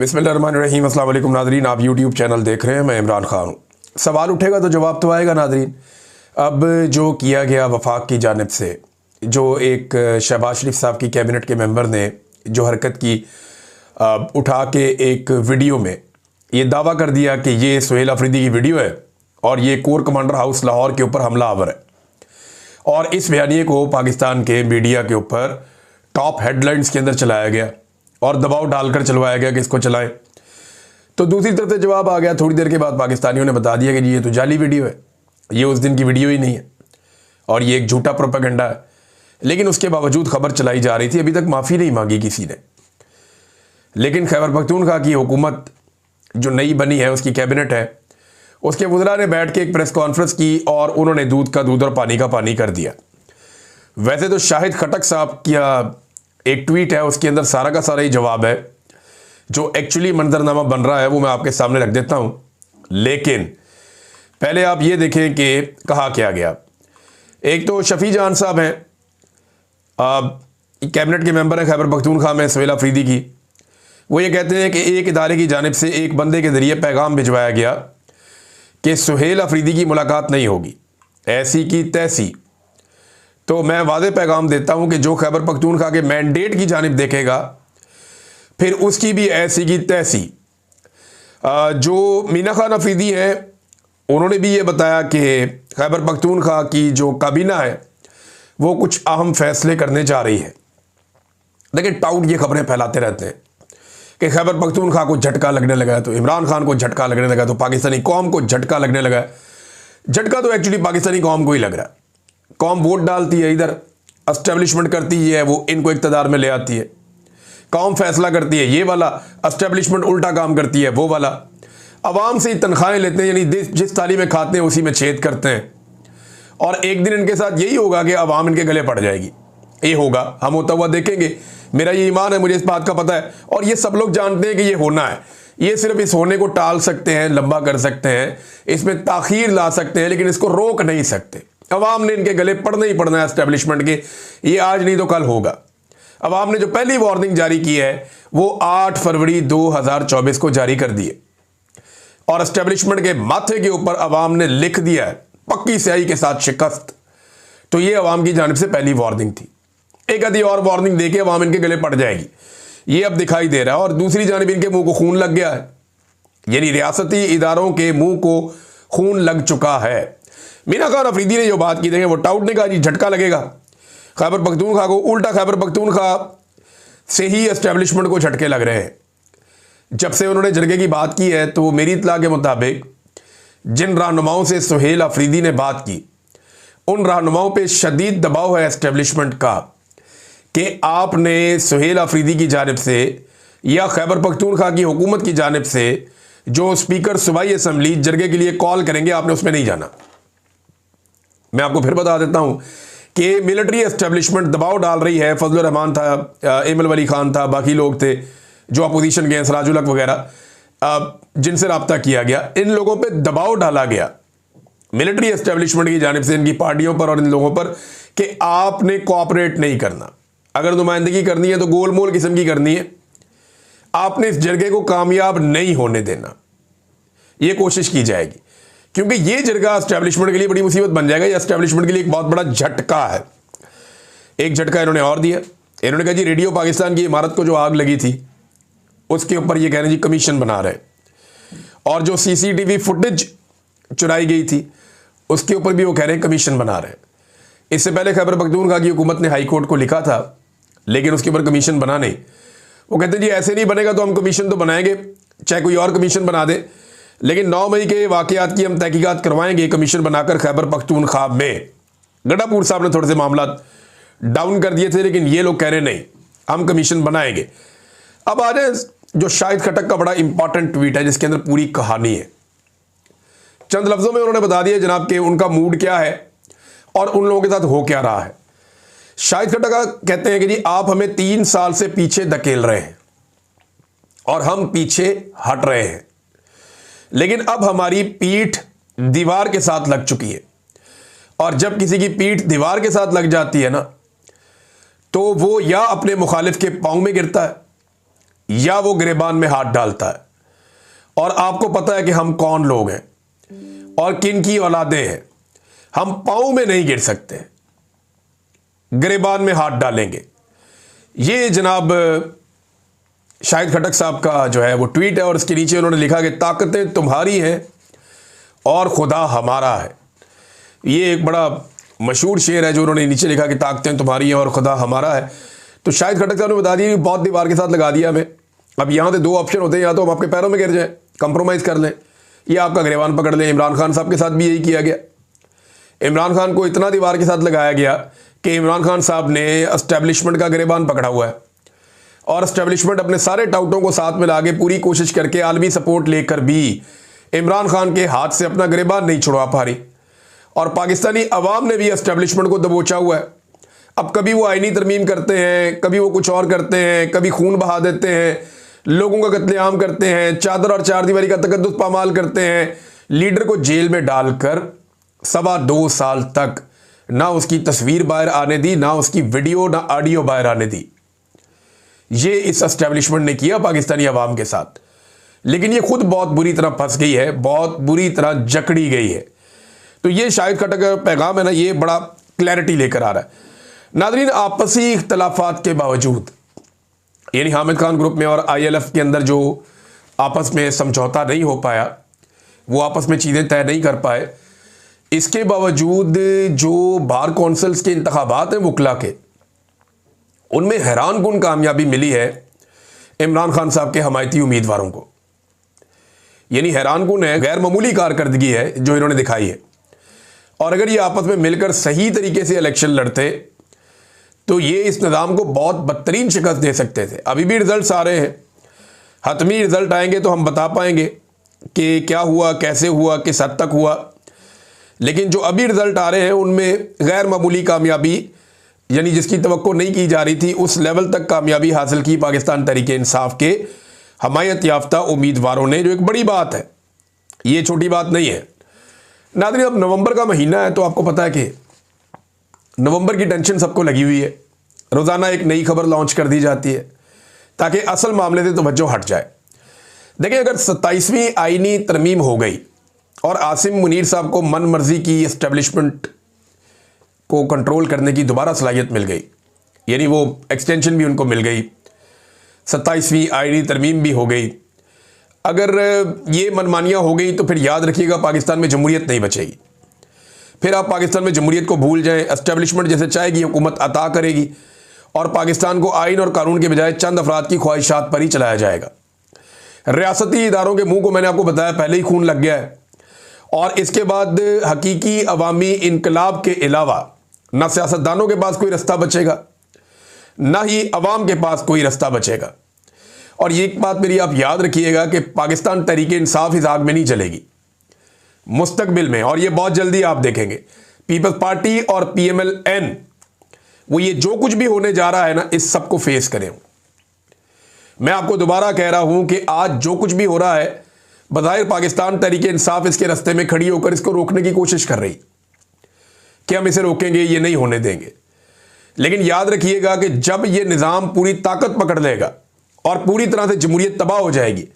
बिस्मिल्लाहिर्रहमानिर्रहीम। अस्सलाम वालेकुम नाज़रीन, आप यूट्यूब चैनल देख रहे हैं, मैं इमरान खान हूँ। सवाल उठेगा तो जवाब तो आएगा नाज़रीन। अब जो किया गया वफाक की जानिब से, जो एक शहबाज शरीफ साहब की कैबिनेट के मेंबर ने जो हरकत की, उठा के एक वीडियो में ये दावा कर दिया कि ये सुहेल अफरीदी की वीडियो है और ये कोर कमांडर हाउस लाहौर के ऊपर हमला आवर है, और इस बयानिए को पाकिस्तान के मीडिया के ऊपर टॉप हेडलाइंस के अंदर चलाया गया और दबाव डालकर चलवाया गया कि इसको चलाएं। तो दूसरी तरफ से जवाब आ गया थोड़ी देर के बाद, पाकिस्तानियों ने बता दिया कि जी ये तो जाली वीडियो है, ये उस दिन की वीडियो ही नहीं है और ये एक झूठा प्रोपेगेंडा है। लेकिन उसके बावजूद खबर चलाई जा रही थी, अभी तक माफ़ी नहीं मांगी किसी ने। लेकिन खैबर पख्तूनख्वा की हुकूमत जो नई बनी है, उसकी कैबिनेट है, उसके वज़रा ने बैठ के एक प्रेस कॉन्फ्रेंस की और उन्होंने दूध का दूध और पानी का पानी कर दिया। वैसे तो शाहिद खटक साहब का एक ट्वीट है, उसके अंदर सारा का सारा ही जवाब है। जो एक्चुअली मंजरनामा बन रहा है वो मैं आपके सामने रख देता हूं, लेकिन पहले आप ये देखें कि कहा क्या गया। एक तो शफी जान साहब हैं, कैबिनेट के मेंबर हैं खैबर पख्तूनख्वा में सुहेल अफरीदी की। वो ये कहते हैं कि एक इदारे की जानिब से एक बंदे के ज़रिए पैगाम भिजवाया गया कि सुहेल अफरीदी की मुलाकात नहीं होगी, ऐसी की तैसी। तो मैं वादे पैगाम देता हूं कि जो खैबर पख्तूनख्वा के मैंडेट की जानिब देखेगा, फिर उसकी भी ऐसी की तैसी। जो मीना खान अफरीदी हैं, उन्होंने भी ये बताया कि खैबर पख्तूनख्वा की जो काबीना है वो कुछ अहम फैसले करने जा रही है। लेकिन टाउट ये खबरें फैलाते रहते हैं कि खैबर पख्तूनख्वा को झटका लगने लगा है, तो इमरान खान को झटका लगने लगा, तो पाकिस्तानी कौम को झटका लगने लगा है। झटका तो एक्चुअली पाकिस्तानी कौम को ही लग रहा है। कौम वोट डालती है, इधर एस्टेब्लिशमेंट करती है, वो इनको इक़्तिदार में ले आती है। कौम फैसला करती है ये वाला, एस्टेब्लिशमेंट उल्टा काम करती है वो वाला। अवाम से ही तनख्वाहें लेते हैं, यानी जिस थाली में खाते हैं उसी में छेद करते हैं। और एक दिन इनके साथ यही होगा कि अवाम इनके गले पड़ जाएगी। ये होगा, हम होता हुआ देखेंगे। मेरा ये ईमान है, मुझे इस बात का पता है, और ये सब लोग जानते हैं कि ये होना है। ये सिर्फ इस होने को टाल सकते हैं, लंबा कर सकते हैं, इसमें ताखीर ला सकते हैं, लेकिन इसको रोक नहीं सकते। अवाम ने इनके गले पड़ना ही पड़ना है एस्टेब्लिशमेंट के, ये आज नहीं तो कल होगा। अवाम ने जो पहली वार्निंग जारी की है वो 8 फरवरी 2024 को जारी कर दी है, और एस्टेब्लिशमेंट के माथे के ऊपर अवाम ने लिख दिया है पक्की स्याही के साथ शिकस्त। तो ये अवाम की जानिब से पहली वार्निंग थी। एक आधी और वार्निंग देके अवाम इनके गले पड़ जाएगी, ये अब दिखाई दे रहा है। और दूसरी जानिब इनके मुंह को खून लग गया है, यानी रियासती इदारों के मुंह को खून लग चुका है। मीना खान अफरीदी ने जो बात की, देखें, वो टाउट ने कहा जी झटका लगेगा खैबर पख्तूनख्वा को, उल्टा खैबर पख्तूनख्वा से ही एस्टेब्लिशमेंट को झटके लग रहे हैं। जब से उन्होंने झटके की बात की है, तो मेरी इत्तला के मुताबिक जिन रहनुमाओं से सुहेल अफरीदी ने बात की, उन रहनुमाओं पे शदीद दबाव है एस्टेब्लिशमेंट का कि आपने सुहेल अफरीदी की जानिब से या खैबर पख्तूनख्वा की हुकूमत की जानिब से जो स्पीकर सूबाई असम्बली जरगे के लिए कॉल करेंगे, आपने उसमें नहीं जाना। मैं आपको फिर बता देता हूं कि मिलिट्री एस्टेब्लिशमेंट दबाव डाल रही है। फजलुर रहमान था, एमल वली खान था, बाकी लोग थे जो अपोजिशन के, सराजुल हक वगैरह, जिनसे रब्ता किया गया। इन लोगों पे दबाव डाला गया मिलिट्री एस्टेब्लिशमेंट की जानिब से इनकी पार्टियों पर और इन लोगों पर कि आपने कोऑपरेट नहीं करना। अगर नुमाइंदगी करनी है तो गोल मोल किस्म की करनी है, आपने इस जरगे को कामयाब नहीं होने देना। ये कोशिश की जाएगी, क्योंकि ये जरगा एस्टेब्लिशमेंट के लिए बड़ी मुसीबत बन जाएगा। ये एस्टेब्लिशमेंट के लिए एक बहुत बड़ा झटका है। एक झटका इन्होंने और दिया, इन्होंने कहा जी रेडियो पाकिस्तान की इमारत को जो आग लगी थी उसके ऊपर ये कह रहे हैं जी कमीशन बना रहे, और जो सीसीटीवी फुटेज चुराई गई थी उसके ऊपर भी वो कह रहे हैं कमीशन बना रहे हैं। इससे पहले खैबर पख्तूनख्वा की हुकूमत ने हाई कोर्ट को लिखा था, लेकिन उसके ऊपर कमीशन बना नहीं। वो कहते हैं जी ऐसे नहीं बनेगा तो हम कमीशन तो बनाएंगे, चाहे कोई और कमीशन बना दे, लेकिन 9 मई के वाकयात की हम तहकीकात करवाएंगे कमीशन बनाकर खैबर पख्तूनख्वा में। गड्ढापुर साहब ने थोड़े से मामला डाउन कर दिए थे, लेकिन ये लोग कह रहे नहीं हम कमीशन बनाएंगे। अब आ जाए जो शाहिद खटक का बड़ा इंपॉर्टेंट ट्वीट है, जिसके अंदर पूरी कहानी है। चंद लफ्जों में उन्होंने बता दिया जनाब कि उनका मूड क्या है और उन लोगों के साथ हो क्या रहा है। शाहिद खटक कहते हैं कि जी आप हमें 3 साल से पीछे धकेल रहे हैं और हम पीछे हट रहे हैं, लेकिन अब हमारी पीठ दीवार के साथ लग चुकी है, और जब किसी की पीठ दीवार के साथ लग जाती है ना, तो वो या अपने मुखालिफ के पांव में गिरता है या वो गिरेबान में हाथ डालता है। और आपको पता है कि हम कौन लोग हैं और किन की औलादे हैं। हम पांव में नहीं गिर सकते, गिरेबान में हाथ डालेंगे। ये जनाब शाहिद खटक साहब का जो है वो ट्वीट है और इसके नीचे उन्होंने लिखा कि ताकतें तुम्हारी हैं और खुदा हमारा है। ये एक बड़ा मशहूर शेर है जो उन्होंने नीचे लिखा कि ताकतें तुम्हारी हैं और खुदा हमारा है। तो शाहिद खटक साहब ने बता दिया कि बहुत दीवार के साथ लगा दिया हमें। अब यहाँ से दो ऑप्शन होते हैं, या तो हम आपके पैरों में गिर जाएं, कंप्रोमाइज़ कर लें, या आपका गिरेबान पकड़ लें। इमरान खान साहब के साथ भी यही किया गया। इमरान खान को इतना दीवार के साथ लगाया गया कि इमरान खान साहब ने एस्टेब्लिशमेंट का गिरेबान पकड़ा हुआ है और एस्टेब्लिशमेंट अपने सारे टाउटों को साथ मिला के पूरी कोशिश करके आलमी सपोर्ट लेकर भी इमरान खान के हाथ से अपना गिरेबान नहीं छुड़वा पा रही। और पाकिस्तानी अवाम ने भी एस्टेब्लिशमेंट को दबोचा हुआ है। अब कभी वो आईनी तरमीम करते हैं, कभी वो कुछ और करते हैं, कभी खून बहा देते हैं, लोगों का कत्लेआम करते हैं, चादर और चारदीवारी का तकद्दुस पामाल करते हैं, लीडर को जेल में डालकर 2.25 साल तक ना उसकी तस्वीर बाहर आने दी, ना उसकी वीडियो ना ऑडियो बाहर आने दी। ये इस एस्टेब्लिशमेंट ने किया पाकिस्तानी अवाम के साथ। लेकिन ये खुद बहुत बुरी तरह फंस गई है, बहुत बुरी तरह जकड़ी गई है। तो ये शाहिद खटक का पैगाम है ना, ये बड़ा क्लैरिटी लेकर आ रहा है। नाज़रीन, आपसी इख्तलाफात के बावजूद, यानी हामिद खान ग्रुप में और ILF के अंदर जो आपस में समझौता नहीं हो पाया, वो आपस में चीज़ें तय नहीं कर पाए, इसके बावजूद जो बार कौंसल्स के इंतखाबात हैं वकला के, उनमें हैरानकुन कामयाबी मिली है इमरान खान साहब के हमायती उम्मीदवारों को। यानी हैरानकुन है, गैर मामूली कारकर्दगी है जो इन्होंने दिखाई है। और अगर ये आपस में मिलकर सही तरीके से इलेक्शन लड़ते तो ये इस निज़ाम को बहुत बदतरीन शिकस्त दे सकते थे। अभी भी रिजल्ट्स आ रहे हैं, हतमी रिजल्ट आएंगे तो हम बता पाएंगे कि क्या हुआ, कैसे हुआ, किस हद तक हुआ। लेकिन जो अभी रिजल्ट आ रहे हैं उनमें गैर मामूली कामयाबी, यानी जिसकी तवक्को नहीं की जा रही थी, उस लेवल तक कामयाबी हासिल की पाकिस्तान तहरीक इंसाफ के हमायत याफ्ता उम्मीदवारों ने, जो एक बड़ी बात है, ये छोटी बात नहीं है। नाज़रीन, अब नवंबर का महीना है तो आपको पता है कि नवंबर की टेंशन सबको लगी हुई है। रोज़ाना एक नई खबर लॉन्च कर दी जाती है ताकि असल मामले से तवज्जो हट जाए। देखिए, अगर 27वीं आईनी तरमीम हो गई और आसिम मुनीर साहब को मन मर्जी की एस्टेब्लिशमेंट को कंट्रोल करने की दोबारा सलाहियत मिल गई, यानी वो एक्सटेंशन भी उनको मिल गई, 27वीं आईनी तरमीम भी हो गई, अगर ये मनमानियाँ हो गई तो फिर याद रखिएगा पाकिस्तान में जमहूरियत नहीं बचेगी। फिर आप पाकिस्तान में जमहूरियत को भूल जाएं। एस्टेब्लिशमेंट जैसे चाहेगी हुकूमत अता करेगी और पाकिस्तान को आइन और कानून के बजाय चंद अफराद की ख्वाहिशात पर ही चलाया जाएगा। रियासती इदारों के मुंह को मैंने आपको बताया पहले ही खून लग गया है। और इसके बाद हकीकी अवामी इनकलाब के अलावा ना सियासतदानों के पास कोई रास्ता बचेगा, ना ही अवाम के पास कोई रास्ता बचेगा। और ये एक बात मेरी आप याद रखिएगा कि पाकिस्तान तहरीक इंसाफ इस आग में नहीं चलेगी मुस्तकबिल में, और ये बहुत जल्दी आप देखेंगे। पीपल्स पार्टी और PMLN वो ये जो कुछ भी होने जा रहा है ना, इस सब को फेस करें। मैं आपको दोबारा कह रहा हूं कि आज जो कुछ भी हो रहा है, बज़ाहिर पाकिस्तान तहरीक इंसाफ इसके रास्ते में खड़ी होकर इसको रोकने की कोशिश कर रही कि हम इसे रोकेंगे, ये नहीं होने देंगे। लेकिन याद रखिएगा कि जब ये निज़ाम पूरी ताकत पकड़ लेगा और पूरी तरह से जमहूरियत तबाह हो जाएगी,